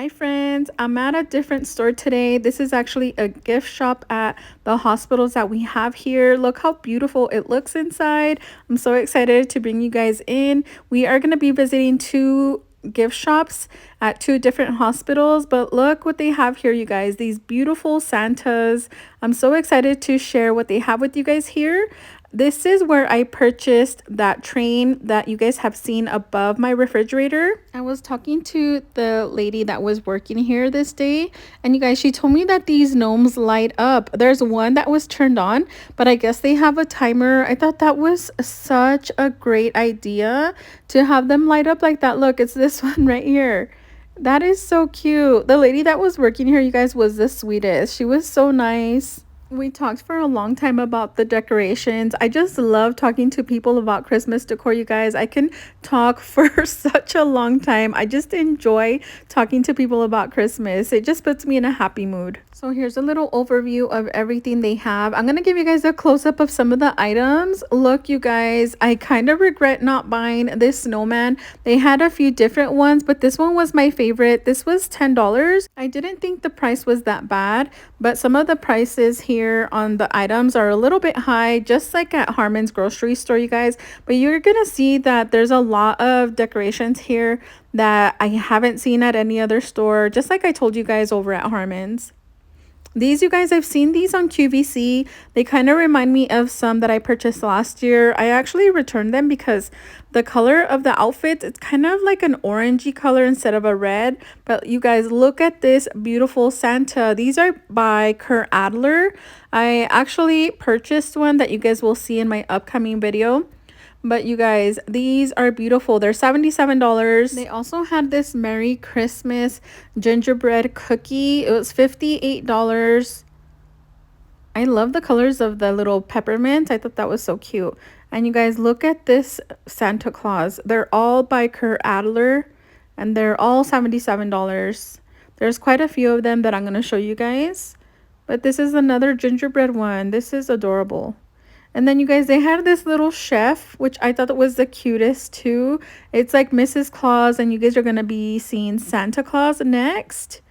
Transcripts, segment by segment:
Hi friends, I'm at a different store today. This is actually a gift shop at the hospitals that we have here. Look how beautiful it looks inside. I'm so excited to bring you guys in. We are going to be visiting two gift shops at two different hospitals, but look what they have here, you guys. These beautiful Santas. I'm so excited to share what they have with you guys here. This is where I purchased that train that you guys have seen above my refrigerator. I was talking to the lady that was working here this day, and you guys, she told me that these gnomes light up. There's one that was turned on, but I guess they have a timer. I thought that was such a great idea to have them light up like that. Look, it's this one right here. That is so cute. The lady that was working here, you guys, was the sweetest. She was so nice. We talked for a long time about the decorations. I just love talking to people about Christmas decor, you guys. I can talk for such a long time. I just enjoy talking to people about Christmas. It just puts me in a happy mood. So here's a little overview of everything they have. I'm going to give you guys a close-up of some of the items. Look, you guys, I kind of regret not buying this snowman. They had a few different ones, but this one was my favorite. This was $10. I didn't think the price was that bad, but some of the prices here on the items are a little bit high, just like at Harmon's grocery store, you guys. But you're gonna see that there's a lot of decorations here that I haven't seen at any other store, just like I told you guys over at Harmon's. These, you guys, I've seen these on QVC. They kind of remind me of some that I purchased last year. I actually returned them because the color of the outfit, it's kind of like an orangey color instead of a red. But you guys, look at this beautiful Santa. These are by Kurt Adler. I actually purchased one that you guys will see in my upcoming video. But you guys, these are beautiful. They're $77. They also had this Merry Christmas gingerbread cookie. It was $58. I love the colors of the little peppermint. I thought that was so cute. And you guys, look at this Santa Claus. They're all by Kurt Adler, and they're all $77. There's quite a few of them that I'm going to show you guys. But this is another gingerbread one. This is adorable. And then you guys, they had this little chef, which I thought was the cutest too. It's like Mrs. Claus, and you guys are going to be seeing Santa Claus next.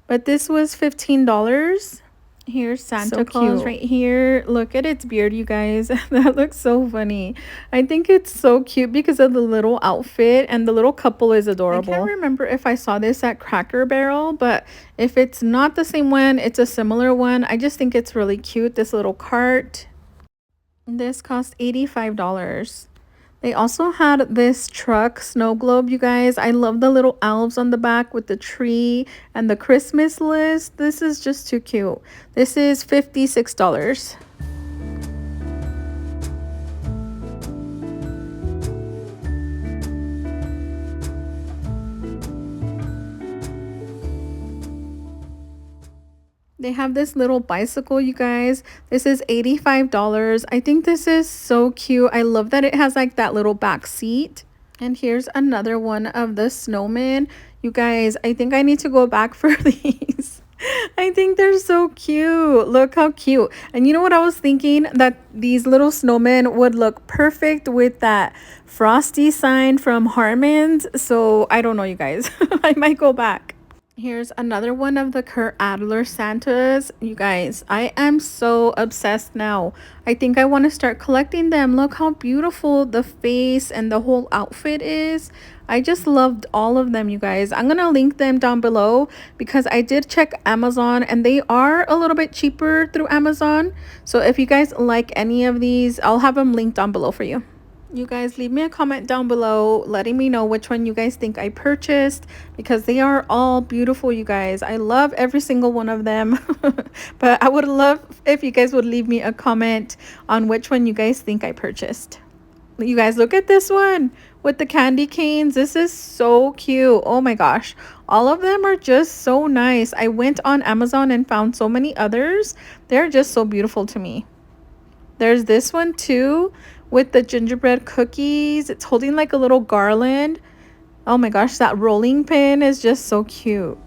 But this was $15. Here's Santa Claus right here. Look at its beard, you guys. That looks so funny. I think it's so cute because of the little outfit, and the little couple is adorable. I can't remember if I saw this at Cracker Barrel, but if it's not the same one, it's a similar one. I just think it's really cute, this little cart. This cost $85. They also had this truck snow globe, you guys. I love the little elves on the back with the tree and the Christmas list. This is just too cute. This is $56. They have this little bicycle, you guys. This is $85. I think this is so cute. I love that it has like that little back seat. And here's another one of the snowmen. You guys, I think I need to go back for these. I think they're so cute. Look how cute. And you know what I was thinking? That these little snowmen would look perfect with that frosty sign from Harmon's. So I don't know, you guys. I might go back. Here's another one of the Kurt Adler Santas. You guys, I am so obsessed now. I think I want to start collecting them. Look how beautiful the face and the whole outfit is. I just loved all of them, you guys. I'm going to link them down below because I did check Amazon and they are a little bit cheaper through Amazon. So if you guys like any of these, I'll have them linked down below for you. You guys, leave me a comment down below letting me know which one you guys think I purchased, because they are all beautiful, you guys. I love every single one of them. But I would love if you guys would leave me a comment on which one you guys think I purchased. You guys, look at this one with the candy canes. This is so cute. Oh my gosh, all of them are just so nice. I went on Amazon and found so many others. They're just so beautiful to me. There's this one too with the gingerbread cookies. It's holding like a little garland. Oh my gosh, that rolling pin is just so cute.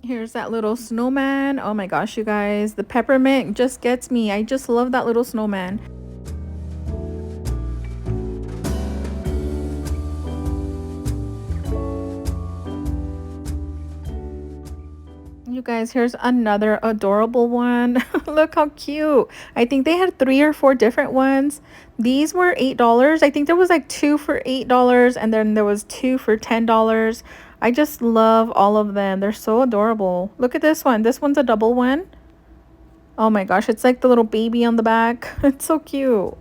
Here's that little snowman. Oh my gosh, you guys, the peppermint just gets me. I just love that little snowman. You guys, here's another adorable one. Look how cute. I think they had 3 or 4 different ones. These were $8. I think there was like 2 for $8 and then there was 2 for $10. I just love all of them. They're so adorable. Look at this one. This one's a double one. Oh my gosh, it's like the little baby on the back. It's so cute.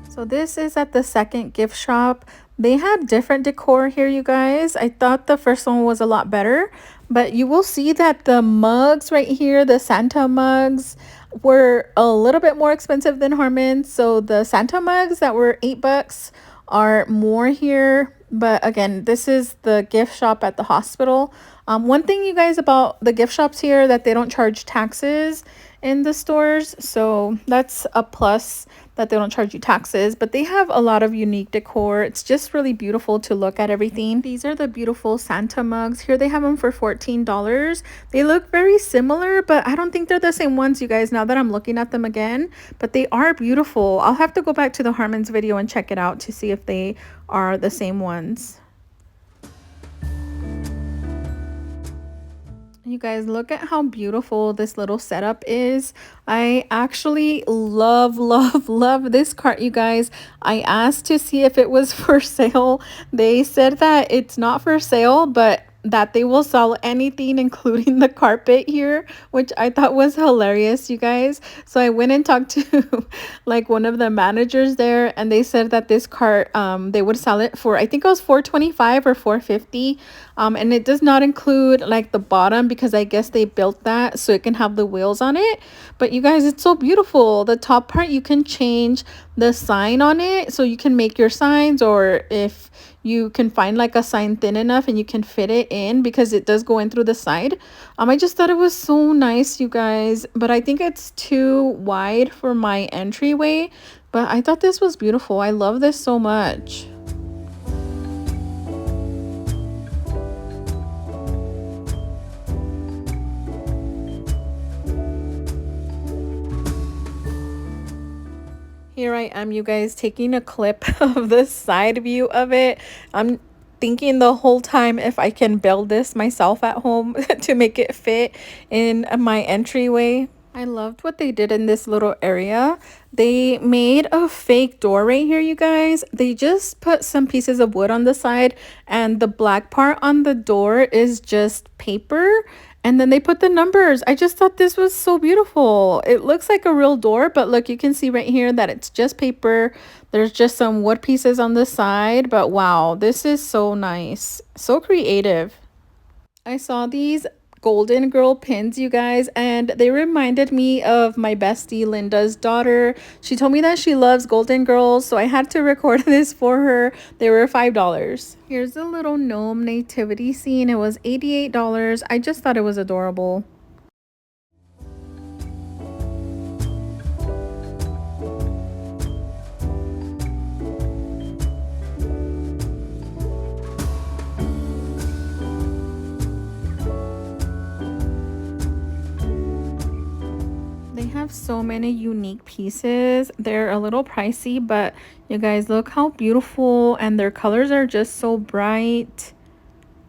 So this is at the second gift shop. They had different decor here, you guys. I thought the first one was a lot better, but you will see that the mugs right here, the Santa mugs, were a little bit more expensive than Harmon's. So the Santa mugs that were $8 are more here. But again, this is the gift shop at the hospital. One thing, you guys, about the gift shops here, that they don't charge taxes in the stores. So that's a plus, that they don't charge you taxes. But they have a lot of unique decor. It's just really beautiful to look at everything. These are the beautiful Santa mugs. Here they have them for $14. They look very similar, but I don't think they're the same ones, you guys, now that I'm looking at them again. But they are beautiful. I'll have to go back to the Harmon's video and check it out to see if they are the same ones. You guys, look at how beautiful this little setup is. I actually love this cart, you guys. I asked to see if it was for sale. They said that it's not for sale, but that they will sell anything, including the carpet here, which I thought was hilarious, you guys. So I went and talked to like one of the managers there, and they said that this cart, they would sell it for, I think it was $425 or $450. And it does not include like the bottom, because I guess they built that so it can have the wheels on it. But you guys, it's so beautiful. The top part, you can change the sign on it, so you can make your signs, or if you can find like a sign thin enough and you can fit it in, because it does go in through the side. I just thought it was so nice, you guys, but I think it's too wide for my entryway. But I thought this was beautiful. I love this so much. Here I am, you guys, taking a clip of the side view of it. I'm thinking the whole time if I can build this myself at home to make it fit in my entryway. I loved what they did in this little area. They made a fake door right here, you guys. They just put some pieces of wood on the side, and the black part on the door is just paper. And then they put the numbers. I just thought this was so beautiful. It looks like a real door, but look, you can see right here that it's just paper. There's just some wood pieces on the side, but wow, this is so nice. So creative. I saw these golden girl pins, you guys, and they reminded me of my bestie Linda's daughter. She told me that she loves golden girls, so I had to record this for her. They were $5. Here's a little gnome nativity scene. It was $88. I just thought it was adorable. They have so many unique pieces. They're a little pricey, but you guys, look how beautiful, and their colors are just so bright.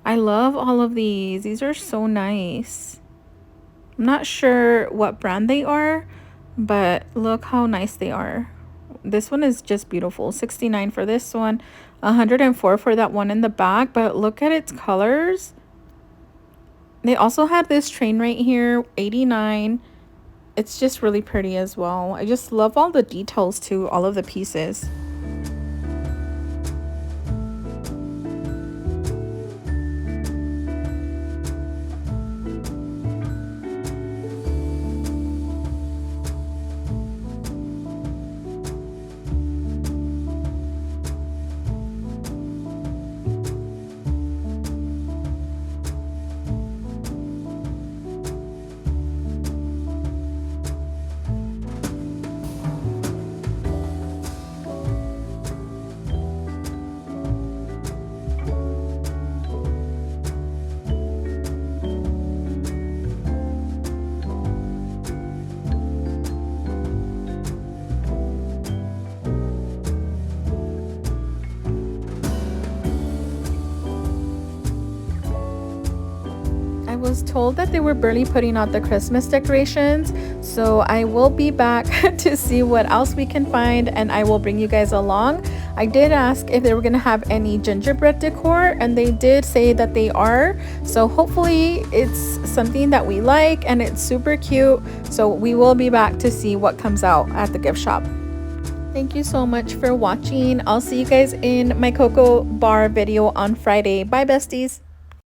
I love all of these. These are so nice. I'm not sure what brand they are, but look how nice they are. This one is just beautiful. $69 for this one, $104 for that one in the back, but look at its colors. They also had this train right here, $89. It's just really pretty as well. I just love all the details to all of the pieces. was told that they were barely putting out the Christmas decorations, so I will be back to see what else we can find, and I will bring you guys along. I did ask if they were gonna have any gingerbread decor, and they did say that they are, so hopefully it's something that we like and it's super cute. So we will be back to see what comes out at the gift shop. Thank you so much for watching. I'll see you guys in my cocoa bar video on Friday. Bye besties.